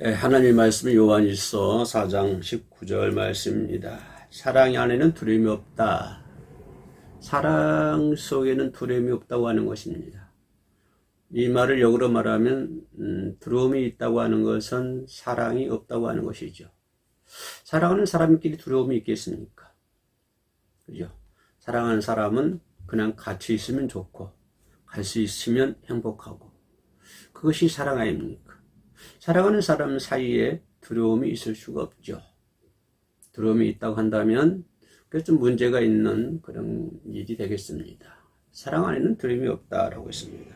하나님 말씀은 요한일서 4장 19절 말씀입니다. 사랑 안에는 두려움이 없다. 사랑 속에는 두려움이 없다고 하는 것입니다. 이 말을 역으로 말하면 두려움이 있다고 하는 것은 사랑이 없다고 하는 것이죠. 사랑하는 사람끼리 두려움이 있겠습니까? 그죠? 사랑하는 사람은 그냥 같이 있으면 좋고 갈 수 있으면 행복하고 그것이 사랑 아닙니까? 사랑하는 사람 사이에 두려움이 있을 수가 없죠. 두려움이 있다고 한다면 그게 좀 문제가 있는 그런 일이 되겠습니다. 사랑 안에는 두려움이 없다라고 했습니다.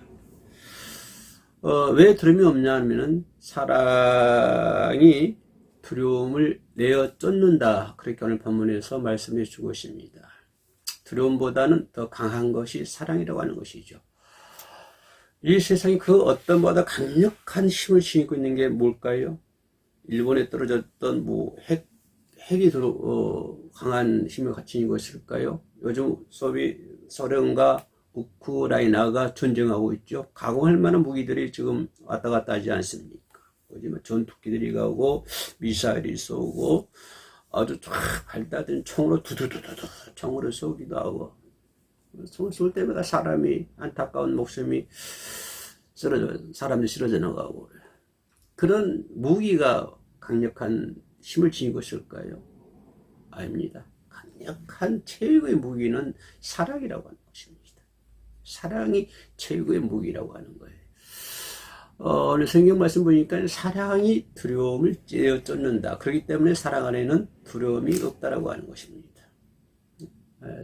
왜 두려움이 없냐 하면은 사랑이 두려움을 내어 쫓는다. 그렇게 오늘 본문에서 말씀해 주고 있습니다. 두려움보다는 더 강한 것이 사랑이라고 하는 것이죠. 이 세상이 그 어떤 보다 강력한 힘을 지니고 있는 게 뭘까요? 일본에 떨어졌던 핵이 강한 힘을 가지는 것일까요? 요즘 소련과 우크라이나가 전쟁하고 있죠. 가공할 만한 무기들이 지금 왔다 갔다 하지 않습니까? 전투기들이 가고 미사일이 쏘고 아주 쫙 발달된 총으로 두두두두두 총으로 쏘기도 하고 총을 쏠 때마다 사람이 안타까운 목숨이 사람들이 쓰러져 나가고 그런 무기가 강력한 힘을 지니고 있을까요? 아닙니다. 강력한 최고의 무기는 사랑이라고 하는 것입니다. 사랑이 최고의 무기라고 하는 거예요. 오늘 성경 말씀 보니까 사랑이 두려움을 쫓는다. 그렇기 때문에 사랑 안에는 두려움이 없다라고 하는 것입니다.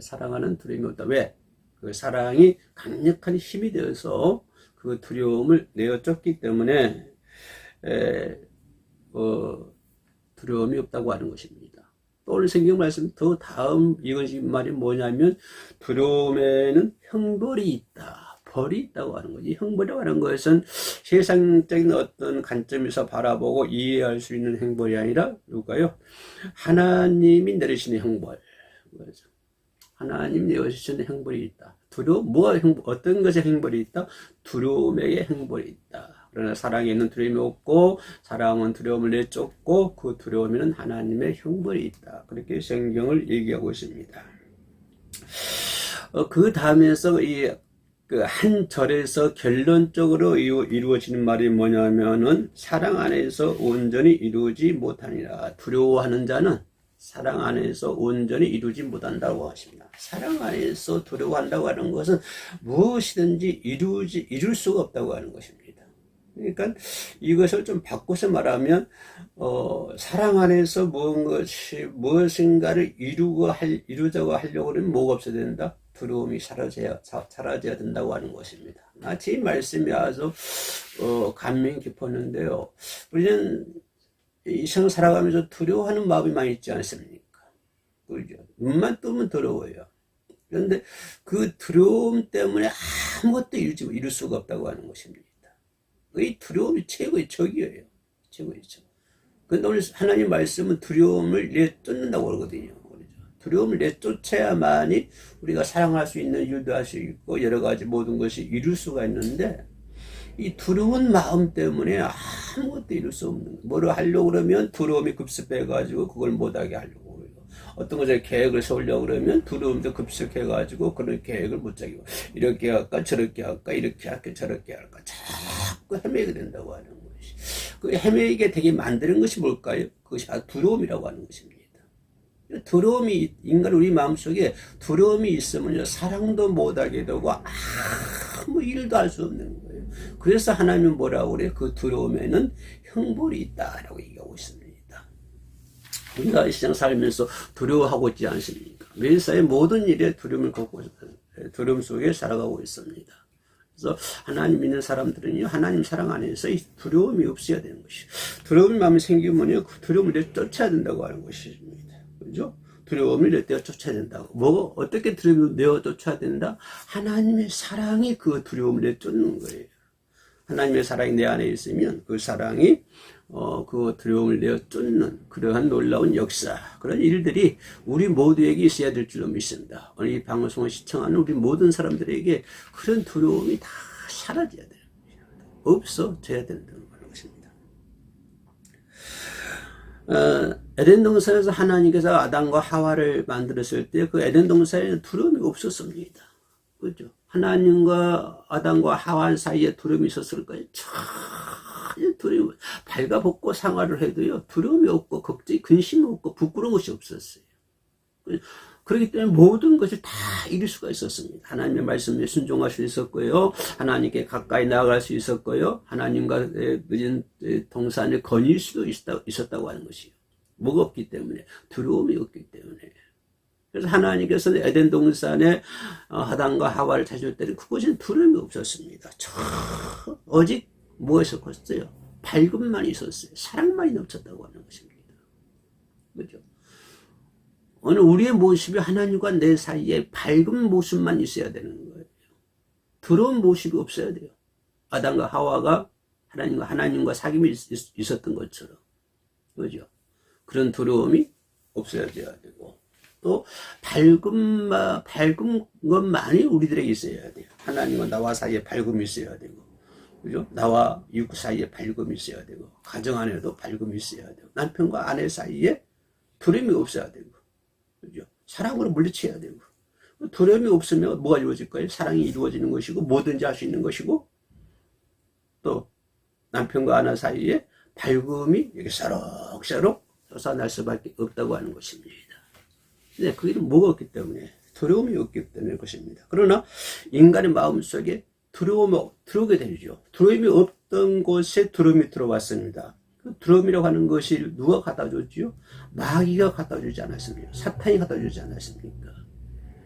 사랑 안에는 두려움이 없다. 왜? 그 사랑이 강력한 힘이 되어서 그 두려움을 내어 쫓기 때문에 두려움이 없다고 하는 것입니다. 또 오늘 성경 말씀 더 다음 이건 말이 뭐냐면 두려움에는 형벌이 있다. 벌이 있다고 하는 거지. 형벌이라고 하는 것은 세상적인 어떤 관점에서 바라보고 이해할 수 있는 형벌이 아니라 누가요? 하나님이 내리시는 형벌. 하나님 내리시는 형벌이 있다. 어떤 것에 형벌이 있다? 두려움에게 형벌이 있다. 그러나 사랑에는 두려움이 없고 사랑은 두려움을 내쫓고 그 두려움에는 하나님의 형벌이 있다. 그렇게 성경을 얘기하고 있습니다. 그 다음에서 한 절에서 결론적으로 이루어지는 말이 뭐냐면은 사랑 안에서 온전히 이루지 못하니라. 두려워하는 자는 사랑 안에서 온전히 이루지 못한다고 하십니다. 사랑 안에서 두려워한다고 하는 것은 무엇이든지 이룰 수가 없다고 하는 것입니다. 그러니까 이것을 좀 바꿔서 말하면 사랑 안에서 무엇인가를 이루자고 하려고 하면 뭐가 없어야 된다? 두려움이 사라져야 된다고 하는 것입니다. 이 말씀이 아주 감명 깊었는데요. 우리는 이 세상 살아가면서 두려워하는 마음이 많이 있지 않습니까? 그죠? 눈만 뜨면 두려워요. 그런데 그 두려움 때문에 아무것도 이룰 수가 없다고 하는 것입니다. 이 두려움이 최고의 적이에요. 최고의 적. 그런데 오늘 하나님 말씀은 두려움을 내쫓는다고 그러거든요. 두려움을 내쫓아야만이 우리가 사랑할 수 있는 일도 할 수 있고 여러 가지 모든 것이 이룰 수가 있는데 이 두려운 마음 때문에 아무것도 이룰 수 없는 거예요. 뭐를 하려고 그러면 두려움이 급습해가지고 그걸 못하게 하려고 그래요. 어떤 것에 계획을 세우려고 그러면 두려움도 급습해가지고 그런 계획을 못 짜게 하고 이렇게 할까 저렇게 할까 이렇게 할까 저렇게 할까 자꾸 헤매게 된다고 하는 것이 그 헤매게 되게 만드는 것이 뭘까요? 그것이 바로 두려움이라고 하는 것입니다. 두려움이 인간 우리 마음속에 두려움이 있으면 사랑도 못하게 되고 아무 일도 할 수 없는 거예요. 그래서 하나님은 뭐라고 그래요? 그 두려움에는 형벌이 있다라고 얘기하고 있습니다. 우리가 이 세상 살면서 두려워하고 있지 않습니까? 매일사의 모든 일에 두려움 속에 살아가고 있습니다. 그래서 하나님 믿는 사람들은요, 하나님 사랑 안에서 이 두려움이 없어야 되는 것이에요. 두려움이 마음에 생기면요, 그 두려움을 내쫓아야 된다고 하는 것입니다. 그죠? 두려움을 내어 쫓아야 된다고. 어떻게 두려움을 내어 쫓아야 된다? 하나님의 사랑이 그 두려움을 내쫓는 거예요. 하나님의 사랑이 내 안에 있으면 그 사랑이 그 두려움을 내어 쫓는 그러한 놀라운 역사, 그런 일들이 우리 모두에게 있어야 될 줄로 믿습니다. 오늘 이 방송을 시청하는 우리 모든 사람들에게 그런 두려움이 다 사라져야 돼요. 없어져야 된다는 것입니다. 에덴 동산에서 하나님께서 아담과 하와를 만들었을 때 그 에덴 동산에는 두려움이 없었습니다. 그죠? 하나님과 아담과 하와 사이에 두려움이 있었을 거예요. 전혀 두려움, 발가벗고 생활을 해도요, 두려움이 없고, 걱정이, 근심이 없고, 부끄러운 것이 없었어요. 그렇기 때문에 모든 것을 다 이룰 수가 있었습니다. 하나님의 말씀에 순종할 수 있었고요. 하나님께 가까이 나아갈 수 있었고요. 하나님과 동산을 거닐 수도 있었다고 하는 것이요. 뭐가 없기 때문에, 두려움이 없기 때문에. 그래서 하나님께서 에덴 동산에 아담과 하와를 찾을 때는 그곳에는 두려움이 없었습니다. 오직 뭐가 있었어요? 밝음만 있었어요. 사랑만이 넘쳤다고 하는 것입니다. 그렇죠? 오늘 우리의 모습이 하나님과 내 사이에 밝은 모습만 있어야 되는 거예요. 두려운 모습이 없어야 돼요. 아담과 하와가 하나님과 사귐이 있었던 것처럼. 그죠? 그런 두려움이 없어야 되고. 또, 밝은 것만이 우리들에게 있어야 돼요. 하나님과 나와 사이에 밝음이 있어야 되고. 그죠? 나와 이웃 사이에 밝음이 있어야 되고. 가정 안에도 밝음이 있어야 되고. 남편과 아내 사이에 두려움이 없어야 되고. 그죠? 사랑으로 물리쳐야 되고. 두려움이 없으면 뭐가 이루어질 거예요? 사랑이 이루어지는 것이고, 뭐든지 할 수 있는 것이고, 또, 남편과 아내 사이에 밝음이 이렇게 새록새록 솟아날 수밖에 없다고 하는 것입니다. 근데 그게 뭐가 없기 때문에, 두려움이 없기 때문에 것입니다. 그러나, 인간의 마음 속에 두려움이 들어오게 되죠. 두려움이 없던 곳에 두려움이 들어왔습니다. 그 두려움이라고 하는 것이 누가 갖다 줬지요? 마귀가 갖다 주지 않았습니까? 사탄이 갖다 주지 않았습니까?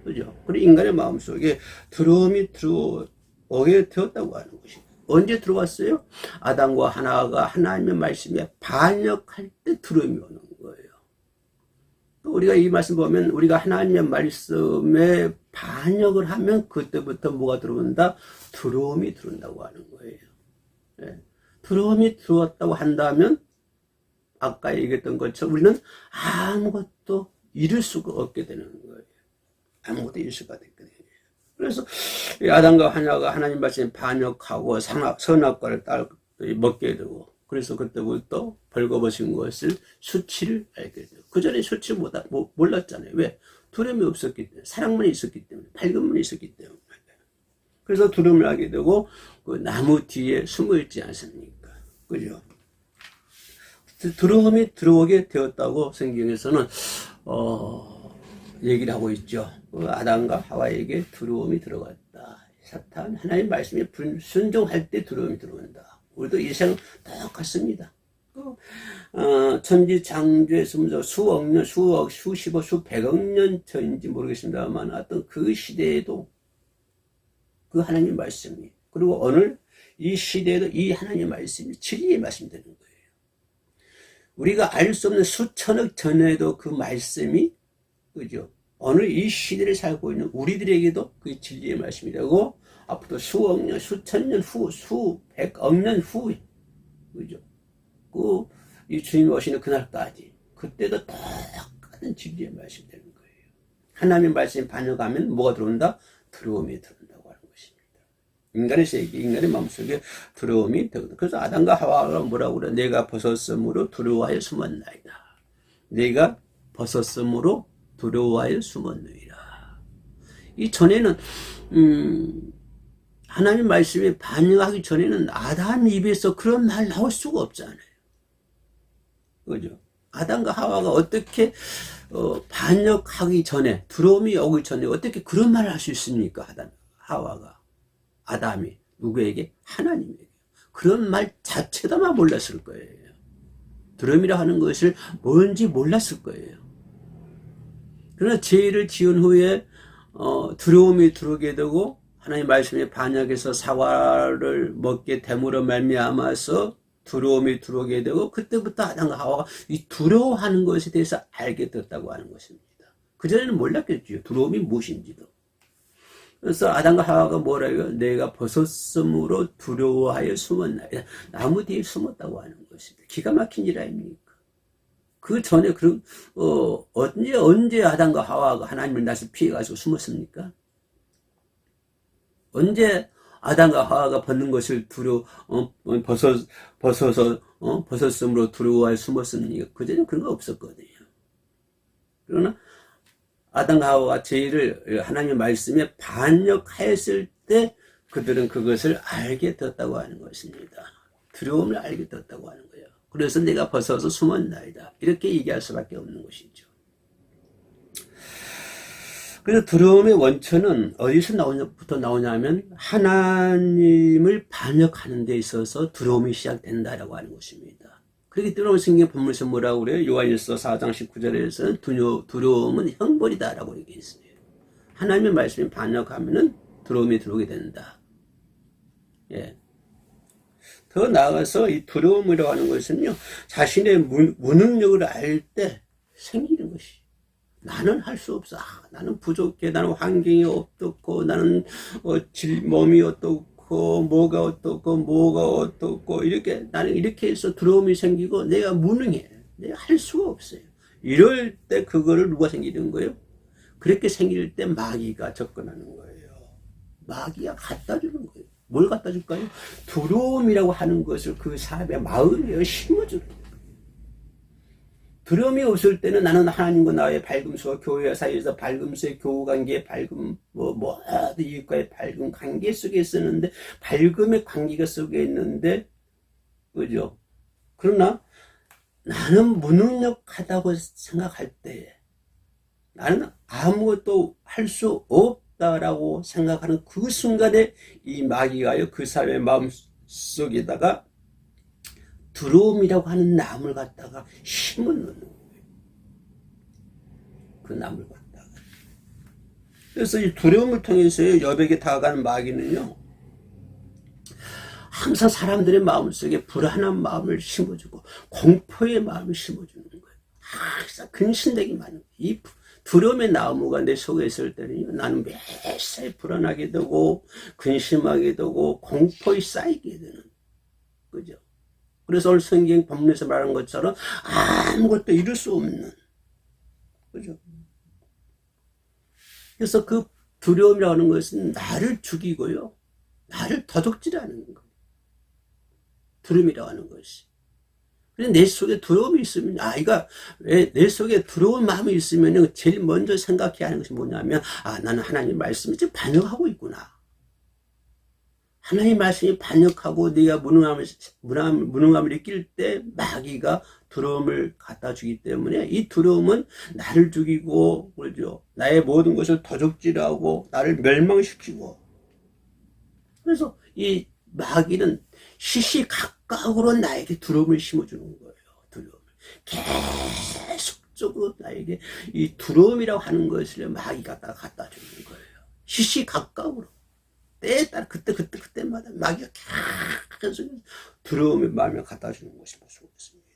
그죠? 그리고 인간의 마음속에 두려움이 들어오게 되었다고 하는 것입니다. 언제 들어왔어요? 아담과 하나가 하나님의 말씀에 반역할 때 두려움이 오는 거예요. 우리가 이 말씀 보면 우리가 하나님의 말씀에 반역을 하면 그때부터 뭐가 들어온다? 두려움이 들어온다고 하는 거예요. 네. 두려움이 들어왔다고 한다면 아까 얘기했던 것처럼 우리는 아무것도 이룰 수가 없게 되는 거예요. 아무것도 이룰 수가 없게 되는 거예요. 그래서 아담과 하나가 하나님 말씀에 반역하고 선악과를 먹게 되고 그래서 그때부터 벌거벗은 것을 수치를 알게 되고 그 전에 수치 몰랐잖아요. 왜? 두려움이 없었기 때문에 사랑만 있었기 때문에 밝음만 있었기 때문에 그래서 두려움을 하게 되고 그 나무 뒤에 숨어 있지 않습니까? 그죠? 두려움이 들어오게 되었다고 성경에서는 얘기를 하고 있죠. 아담과 하와에게 두려움이 들어갔다. 사탄 하나님 말씀에 순종할 때 두려움이 들어온다. 우리도 이 세상 똑같습니다. 천지창조에서 수억 년, 수십억, 수백억 년 전인지 모르겠습니다만 어떤 그 시대에도 그 하나님 말씀이 그리고 오늘 이 시대에도 이 하나님 말씀이 진리의 말씀이 되는 거예요. 우리가 알 수 없는 수천억 전에도 그 말씀이 그죠? 오늘 이 시대를 살고 있는 우리들에게도 그 진리의 말씀이 되고 앞으로 수억 년, 수천 년 후, 수백억 년 후에 그죠? 이 주님이 오시는 그날까지 그때도 똑같은 진리의 말씀이 되는 거예요. 하나님의 말씀에 반역하면 뭐가 들어온다? 두려움이 들어온다고 하는 것입니다. 인간의 세계, 인간의 마음속에 두려움이 되거든. 그래서 아담과 하와가 뭐라고 그래? 내가 벗었으므로 두려워하여 숨었나이다. 내가 벗었으므로 두려워하여 숨었느니라. 이 전에는 하나님 말씀에 반응하기 전에는 아담 입에서 그런 말 나올 수가 없잖아요. 그죠? 아담과 하와가 어떻게 반역하기 전에 두려움이 오기 전에 어떻게 그런 말을 할 수 있습니까? 하와가 아담이 누구에게? 하나님에게. 그런 말 자체도 몰랐을 거예요. 두려움이라 하는 것을 뭔지 몰랐을 거예요. 그러나 죄를 지은 후에 두려움이 들어오게 되고 하나님 말씀에 반역해서 사과를 먹게 됨으로 말미암아서 두려움이 들어오게 되고 그때부터 아담과 하와가 이 두려워하는 것에 대해서 알게 됐다고 하는 것입니다. 그전에는 몰랐겠죠. 두려움이 무엇인지도. 그래서 아담과 하와가 뭐라고요? 내가 벗었으므로 두려워하여 숨었나이다. 나무 뒤에 숨었다고 하는 것입니다. 기가 막힌 일 아닙니까? 그 전에 언제 아담과 하와가 하나님을 낯을 피해가지고 숨었습니까? 언제 아담과 하와가 벗는 것을 벗어서 버섯섬으로 두려워할 숨었습니까? 그전에 그런 거 없었거든요. 그러나 아담과 하와가 죄를 하나님의 말씀에 반역하였을 때 그들은 그것을 알게 되었다고 하는 것입니다. 두려움을 알게 되었다고 하는 거예요. 그래서 내가 벗어서 숨었나이다. 이렇게 얘기할 수밖에 없는 것이죠. 그래서 두려움의 원천은 어디서부터 나오냐면 하나님을 반역하는 데 있어서 두려움이 시작된다라고 하는 것입니다. 그렇기 때문에 성경 본문에서 뭐라고 그래요? 요한일서 4장 19절에서는 두려움은 형벌이다라고 얘기했어요. 하나님의 말씀에 반역하면은 두려움이 들어오게 된다. 예. 더 나아가서 이 두려움이라고 하는 것은요, 자신의 무능력을 알 때 생기는 것이. 나는 할 수 없어. 나는 부족해. 나는 환경이 어떻고, 나는 몸이 어떻고, 뭐가 어떻고, 이렇게, 나는 이렇게 해서 두려움이 생기고, 내가 무능해. 내가 할 수가 없어요. 이럴 때 그거를 누가 생기는 거예요? 그렇게 생길 때 마귀가 접근하는 거예요. 마귀가 갖다 주는 거예요. 뭘 갖다 줄까요? 두려움이라고 하는 것을 그 사람의 마음에 심어주는 거예요. 두려움이 없을 때는 나는 하나님과 나의 밝음수와 교회 사이에서 밝음수의 교우관계, 밝음, 이익과의 밝음 관계 속에 있었는데, 밝음의 관계가 속에 있는데, 그죠? 그러나 나는 무능력하다고 생각할 때, 나는 아무것도 할 수 없다라고 생각하는 그 순간에 이 마귀가요, 그 사람의 마음 속에다가 두려움이라고 하는 나무를 갖다가 심어 놓는 거예요. 그 나무를 갖다가. 그래서 이 두려움을 통해서 여백에 다가가는 마귀는요, 항상 사람들의 마음속에 불안한 마음을 심어주고 공포의 마음을 심어주는 거예요. 항상 근심되게 많은 거예요. 이 두려움의 나무가 내 속에 있을 때는요, 나는 매일 불안하게 되고 근심하게 되고 공포에 쌓이게 되는, 그죠? 그래서 오늘 성경 본문에서 말한 것처럼 아무것도 이룰 수 없는, 그죠? 그래서 그 두려움이라고 하는 것은 나를 죽이고요, 나를 도둑질하는 거예요. 두려움이라고 하는 것이. 그래서 내 속에 두려움이 있으면, 내 속에 두려운 마음이 있으면 제일 먼저 생각해야 하는 것이 뭐냐면, 나는 하나님 말씀을 지금 반역하고 있구나. 하나님 말씀이 반역하고 네가 무능함을 느낄 때 마귀가 두려움을 갖다 주기 때문에 이 두려움은 나를 죽이고, 그러죠, 나의 모든 것을 도적질하고 나를 멸망시키고, 그래서 이 마귀는 시시각각으로 나에게 두려움을 심어주는 거예요. 두려움을 계속적으로 나에게 이 두려움이라고 하는 것을 마귀가 갖다 주는 거예요. 시시각각으로 때에 따라 그때마다 마귀가 계속 두려움의 마음을 갖다 주는 것이 무서웠습니다.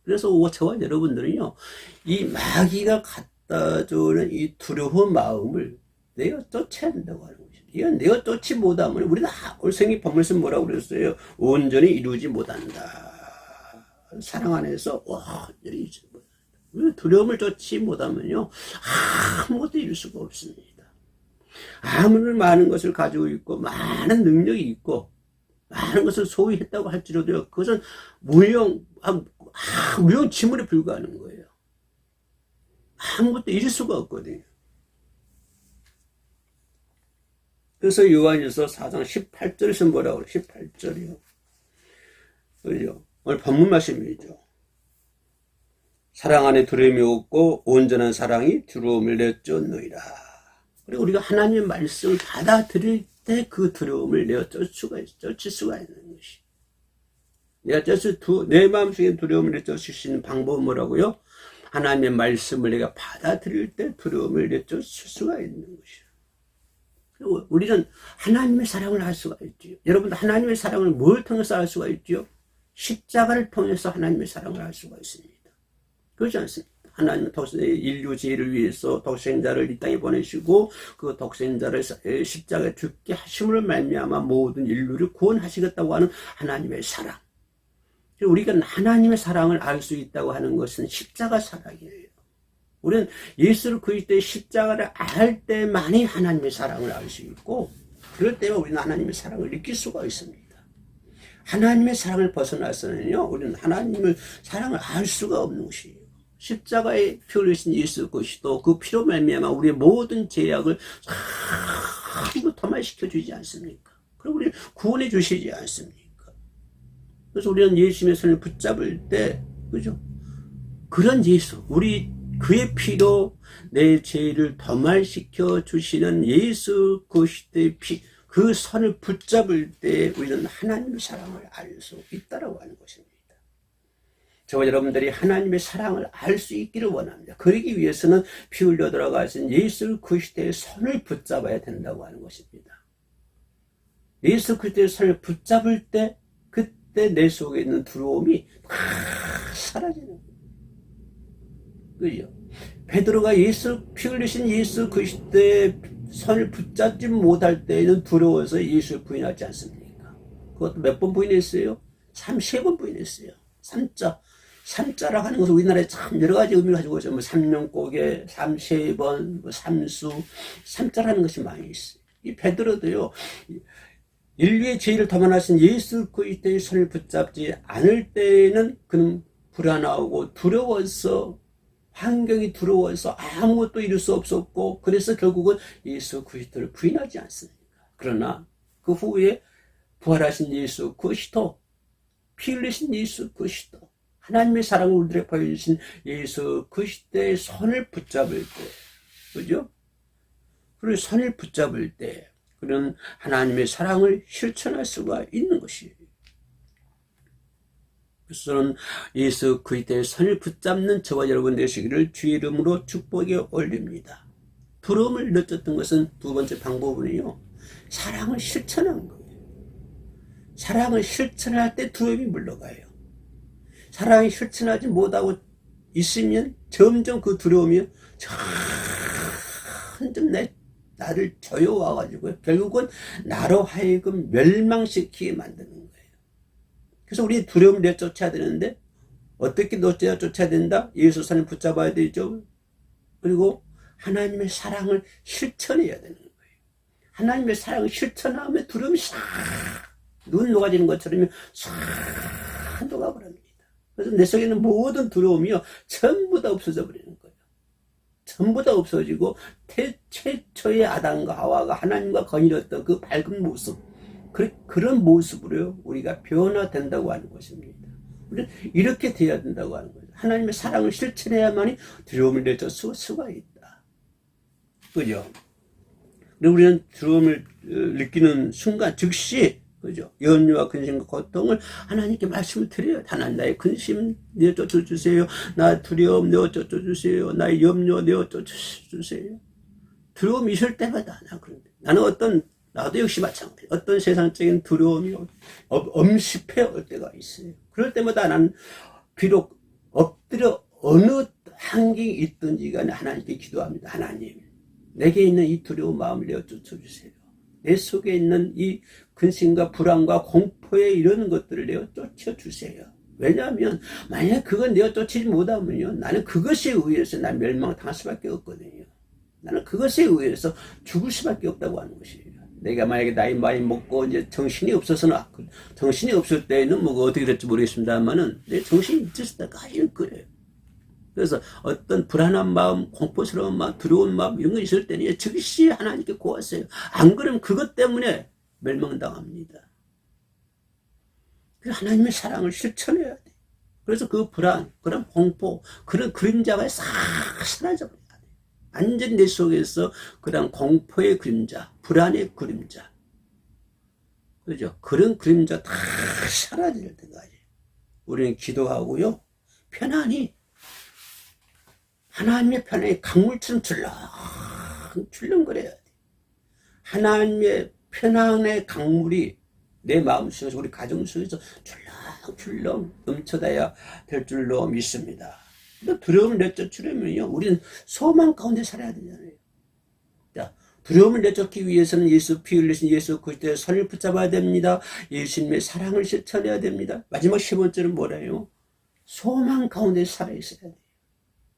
그래서 저와 여러분들은요, 이 마귀가 갖다 주는 이 두려운 마음을 내가 쫓아야 한다고 하는 것입니다. 이건 내가 쫓지 못하면 우리는 올생이 본문에서 뭐라고 그랬어요? 온전히 이루지 못한다. 사랑 안에서 온전히 이루지 못한다. 두려움을 쫓지 못하면요, 아무것도 이룰 수가 없습니다. 아무런 많은 것을 가지고 있고 많은 능력이 있고 많은 것을 소유했다고 할지라도 그것은 무용 지물에 불과하는 거예요. 아무것도 이룰 수가 없거든요. 그래서 요한일서 4장 18절에서 뭐라고 그래요? 18절이요. 그죠? 오늘 본문 말씀이죠. 사랑 안에 두려움이 없고 온전한 사랑이 두려움을 내쫓느니라. 그리고 우리가 하나님의 말씀을 받아들일 때 그 두려움을 내가 쫓을 수가 있는 것이. 내 마음속에 두려움을 내쫓을 수 있는 방법은 뭐라고요? 하나님의 말씀을 내가 받아들일 때 두려움을 내쫓을 수가 있는 것이요. 그리고 우리는 하나님의 사랑을 알 수가 있지요. 여러분들 하나님의 사랑을 뭘 통해서 알 수가 있지요? 십자가를 통해서 하나님의 사랑을 알 수가 있습니다. 그렇지 않습니까? 하나님은 인류 죄를 위해서 독생자를 이 땅에 보내시고 그 독생자를 십자가에 죽게 하심으로 말미암아 모든 인류를 구원하시겠다고 하는 하나님의 사랑. 우리가 하나님의 사랑을 알 수 있다고 하는 것은 십자가 사랑이에요. 우리는 예수 그리스도의 십자가를 알 때만이 하나님의 사랑을 알 수 있고, 그럴 때만 우리는 하나님의 사랑을 느낄 수가 있습니다. 하나님의 사랑을 벗어나서는요, 우리는 하나님을 사랑을 알 수가 없는 것이에요. 십자가에 피 흘리신 예수 그리스도 그 피로 말미암아 우리의 모든 죄악을 전부 도말시켜 주지 않습니까? 그리고 우리를 구원해 주시지 않습니까? 그래서 우리는 예수님의 손을 붙잡을 때, 그죠? 그런 예수, 그의 피로 내 죄를 도말시켜 주시는 예수 그리스도의 피, 그 선을 붙잡을 때 우리는 하나님의 사랑을 알 수 있다라고 하는 것입니다. 저와 여러분들이 하나님의 사랑을 알 수 있기를 원합니다. 그러기 위해서는 피 흘려 돌아가신 예수 그리스도의 손을 붙잡아야 된다고 하는 것입니다. 예수 그리스도의 손을 붙잡을 때 그때 내 속에 있는 두려움이 사라지는 거예요. 그죠? 베드로가 피 흘리신 예수 그리스도의 손을 붙잡지 못할 때에는 두려워서 예수를 부인하지 않습니까? 그것도 몇 번 부인했어요? 3번 부인했어요. 삼자라고 하는 것은 우리나라에 참 여러 가지 의미를 가지고 있어요. 뭐 삼명고개, 삼세번, 뭐 삼수, 삼자라는 것이 많이 있어요. 이 베드로도요, 인류의 죄를 도만하신 예수 그리스도의 손을 붙잡지 않을 때에는 그는 불안하고 두려워서, 환경이 두려워서 아무것도 이룰 수 없었고, 그래서 결국은 예수 그리스도를 부인하지 않습니다. 그러나 그 후에 부활하신 예수 그리스도, 피 흘리신 예수 그리스도, 하나님의 사랑을 우리들에게 보여주신 예수 그리스도의 손을 붙잡을 때, 그죠? 그리고 손을 붙잡을 때 그런 하나님의 사랑을 실천할 수가 있는 것이에요. 그래서 저는 예수 그리스도의 손을 붙잡는 저와 여러분 되시기를 주의 이름으로 축복에 올립니다. 두려움을 느꼈던 것은 두 번째 방법은요, 사랑을 실천하는 거예요. 사랑을 실천할 때 두려움이 물러가요. 사랑이 실천하지 못하고 있으면 점점 그 두려움이 점점 나를 조여와가지고 결국은 나로 하여금 멸망시키게 만드는 거예요. 그래서 우리 두려움을 내쫓아야 되는데 어떻게 쫓아야 된다? 예수 손을 붙잡아야 되죠. 그리고 하나님의 사랑을 실천해야 되는 거예요. 하나님의 사랑을 실천하면 두려움이 싹 눈 녹아지는 것처럼 싹 녹아버립니다. 그래서 내 속에 있는 모든 두려움이요 전부 다 없어져 버리는 거예요. 전부 다 없어지고 최초의 아담과 하와가 하나님과 거닐었던 그 밝은 모습, 그런 모습으로 우리가 변화된다고 하는 것입니다. 우리는 이렇게 돼야 된다고 하는 거예요. 하나님의 사랑을 실천해야만이 두려움을 내쫓을 수가 있다. 그죠? 그리고 우리는 두려움을 느끼는 순간 즉시, 그죠? 염려와 근심과 고통을 하나님께 말씀을 드려요. 하나님, 나의 근심 내쫓아 주세요. 나의 두려움 내쫓아 주세요. 나의 염려 내쫓아 주세요. 두려움이 있을 때마다 나는 나도 역시 마찬가지. 어떤 세상적인 두려움이 엄습해 올 때가 있어요. 그럴 때마다 나는 비록 엎드려 어느 환경이 있든지 간에 하나님께 기도합니다. 하나님, 내게 있는 이 두려운 마음을 내쫓아 주세요. 내 속에 있는 이 근심과 불안과 공포에 이러는 것들을 내쫓아 주세요. 왜냐하면 만약 그건 내쫓지 못하면요, 나는 그것에 의해서 난 멸망당할 수밖에 없거든요. 나는 그것에 의해서 죽을 수밖에 없다고 하는 것이에요. 내가 만약에 나이 많이 먹고 이제 정신이 없을 때는 뭐 어떻게 될지 모르겠습니다만은 내 정신이 있을 때까지는 그래요. 그래서 어떤 불안한 마음, 공포스러운 마음, 두려운 마음 이런 거 있을 때는 즉시 하나님께 구하세요. 안 그러면 그것 때문에 멸망당합니다. 그래서 하나님의 사랑을 실천해야 돼. 그래서 그 불안, 그런 공포, 그런 그림자가 싹 사라져버려야 돼. 완전 내 속에서 그런 공포의 그림자, 불안의 그림자, 그죠? 그런 그림자 다 사라질 때까지 우리는 기도하고요, 편안히 하나님의 편안히 강물처럼 출렁거려야 돼. 하나님의 편안의 강물이 내 마음 속에서, 우리 가정 속에서 출렁출렁 넘쳐다야 될 줄로 믿습니다. 두려움을 내쫓으려면요, 우리는 소망 가운데 살아야 되잖아요. 자, 두려움을 내쫓기 위해서는 피 흘리신 예수 그리스도의 손을 붙잡아야 됩니다. 예수님의 사랑을 실천해야 됩니다. 마지막 10번째는 뭐래요? 소망 가운데 살아있어야 돼요.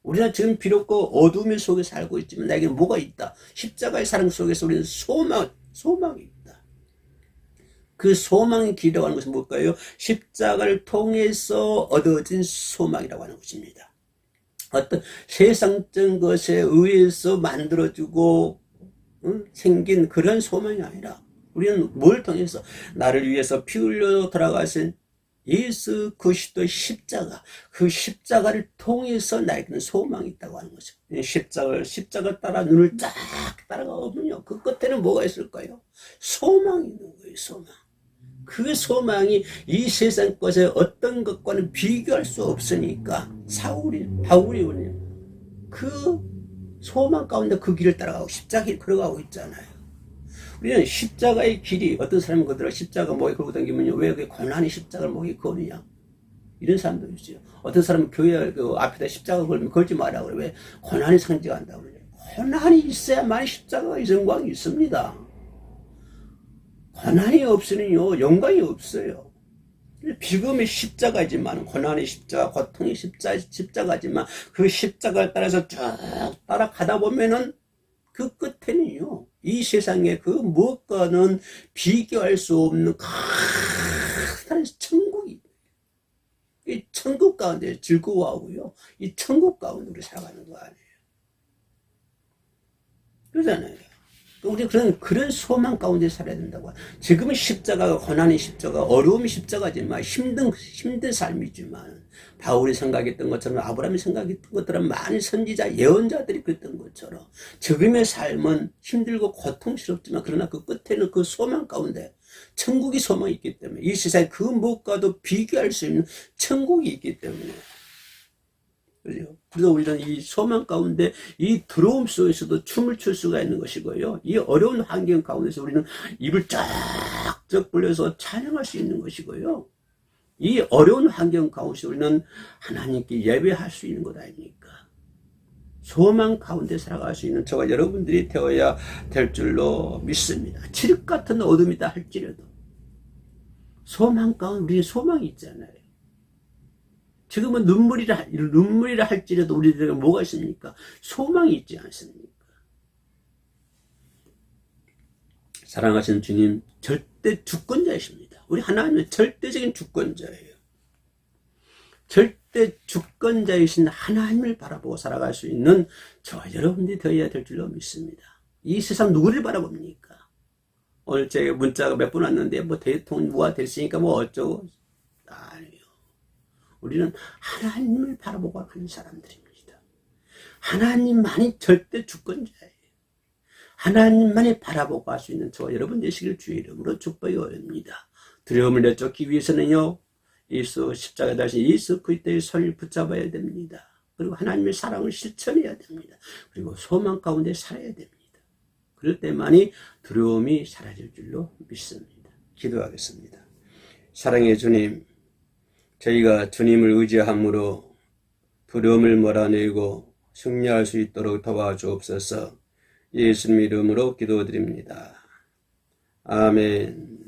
우리는 지금 비록 어둠의 속에 살고 있지만 나에게 뭐가 있다? 십자가의 사랑 속에서 우리는 소망이 있다. 그 소망의 길이라고 하는 것은 뭘까요? 십자가를 통해서 얻어진 소망이라고 하는 것입니다. 어떤 세상적 것에 의해서 만들어지고 생긴 그런 소망이 아니라 우리는 뭘 통해서 나를 위해서 피 흘려 돌아가신 예수 그리스도의 십자가, 그 십자가를 통해서 나에게는 소망이 있다고 하는 거죠. 십자가 따라 눈을 쫙 따라가보면요, 그 끝에는 뭐가 있을까요? 소망이 있는 거예요. 소망. 그 소망이 이 세상 것에 어떤 것과는 비교할 수 없으니까 바울이 그 소망 가운데 그 길을 따라가고 십자가를 걸어가고 있잖아요. 우리는 십자가의 길이, 어떤 사람은 그들아 십자가 목에 걸고 다니면요, 왜 그 고난의 십자가를 목에 거느냐, 이런 사람도 있어요. 어떤 사람은 교회 그 앞에다 십자가 걸면 걸지 마라 그래. 왜? 고난이 상징한다고 그래요. 고난이 있어야만 십자가의 영광이 있습니다. 고난이 없으면요 영광이 없어요. 비금의 십자가지만, 고난의 십자가, 고통의 십자가지만 그 십자가를 따라서 쭉 따라가다 보면은 그 끝에는요, 이 세상에 그 무엇과는 비교할 수 없는 큰 천국이, 이 천국 가운데 즐거워하고요, 이 천국 가운데 우리 살아가는 거 아니에요. 그러잖아요. 우리 그런 소망 가운데 살아야 된다고. 지금은 십자가가, 고난의 십자가, 어려움이 십자가지만, 힘든 삶이지만, 바울이 생각했던 것처럼, 아브라함이 생각했던 것처럼, 많은 선지자, 예언자들이 그랬던 것처럼, 지금의 삶은 힘들고 고통스럽지만, 그러나 그 끝에는 그 소망 가운데 천국이 소망이 있기 때문에, 이 세상에 그 무엇과도 비교할 수 있는 천국이 있기 때문에, 그래서 우리는 이 소망 가운데, 이 두려움 속에서도 춤을 출 수가 있는 것이고요, 이 어려운 환경 가운데서 우리는 입을 쫙쫙 벌려서 찬양할 수 있는 것이고요, 이 어려운 환경 가운데서 우리는 하나님께 예배할 수 있는 것 아닙니까? 소망 가운데 살아갈 수 있는 저와 여러분들이 되어야 될 줄로 믿습니다. 칠흑 같은 어둠이다 할지라도 소망 가운데 우리는 소망이 있잖아요. 지금은 눈물이라 할지라도 우리들에게 뭐가 있습니까? 소망이 있지 않습니까? 사랑하시는 주님, 절대 주권자이십니다. 우리 하나님은 절대적인 주권자예요. 절대 주권자이신 하나님을 바라보고 살아갈 수 있는 저와 여러분들이 되어야 될 줄로 믿습니다. 이 세상 누구를 바라봅니까? 오늘 제 문자가 몇 번 왔는데, 뭐 대통령 뭐가 됐으니까 뭐 어쩌고. 아니요. 우리는 하나님을 바라보고 하는 사람들입니다. 하나님만이 절대 주권자예요. 하나님만이 바라보고 할 수 있는 저와 여러분 되시길 주의 이름으로 축복이 올립니다. 두려움을 내쫓기 위해서는요, 예수 십자가에 달리신 예수 그리스도의 손을 붙잡아야 됩니다. 그리고 하나님의 사랑을 실천해야 됩니다. 그리고 소망 가운데 살아야 됩니다. 그럴 때만이 두려움이 사라질 줄로 믿습니다. 기도하겠습니다. 사랑의 주님, 저희가 주님을 의지함으로 두려움을 몰아내고 승리할 수 있도록 도와주옵소서. 예수님 이름으로 기도드립니다. 아멘.